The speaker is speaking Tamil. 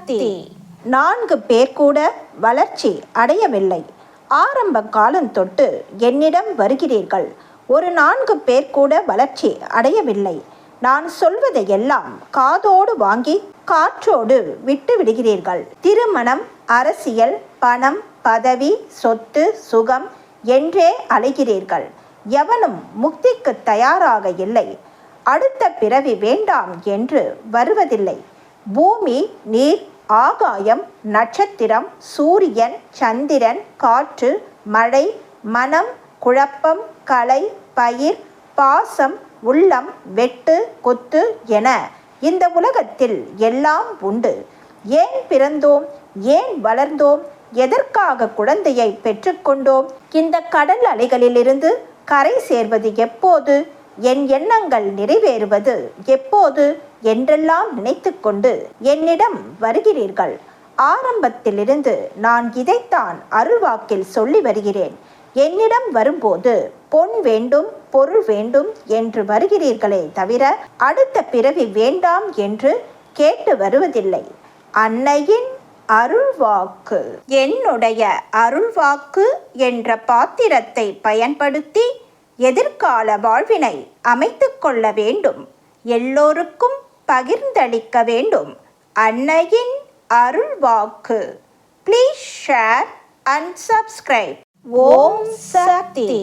சக்தி. 4 பேர் கூட வளர்ச்சி அடையவில்லை. ஆரம்ப காலம் தொட்டு என்னிடம் வருகிறீர்கள். ஒரு 4 பேர் கூட வளர்ச்சி அடையவில்லை. நான் சொல்வதையெல்லாம் காதோடு வாங்கி காற்றோடு விட்டு விடுகிறீர்கள். திருமணம், அரசியல், பணம், பதவி, சொத்து, சுகம் என்றே அலைகிறீர்கள். எவனும் முக்திக்கு தயாராக இல்லை. அடுத்த பிறவி வேண்டாம் என்று வருவதில்லை. பூமி, நீர், ஆகாயம், நட்சத்திரம், சூரியன், சந்திரன், காற்று, மழை, மனம், குழப்பம், கலை, பயிர், பாசம், உள்ளம், வெட்டு, கொத்து என இந்த உலகத்தில் எல்லாம் உண்டு. ஏன் பிறந்தோம்? ஏன் வளர்ந்தோம்? எதற்காக குழந்தையை பெற்றுக்கொண்டோம்? இந்த கடல் அலைகளிலிருந்து கரை சேர்வது எப்போது? என் எண்ணங்கள் நிறைவேறுவது எப்போது என்றெல்லாம் நினைத்து கொண்டு என்னிடம் வருகிறீர்கள். ஆரம்பத்திலிருந்து நான் இதைத்தான் அருள்வாக்கில் சொல்லி வருகிறேன். என்னிடம் வரும்போது பொன் வேண்டும், பொருள் வேண்டும் என்று வருகிறீர்களே தவிர அடுத்த பிறவி வேண்டாம் என்று கேட்டு வருவதில்லை. அன்னையின் அருள்வாக்கு. என்னுடைய அருள்வாக்கு என்ற பாத்திரத்தை பயன்படுத்தி எதிர்கால வாழ்வினை அமைத்து கொள்ள வேண்டும். எல்லோருக்கும் பகிர்ந்தளிக்க வேண்டும். அன்னையின் அருள்வாக்கு. Please share and subscribe. Om Sakthi.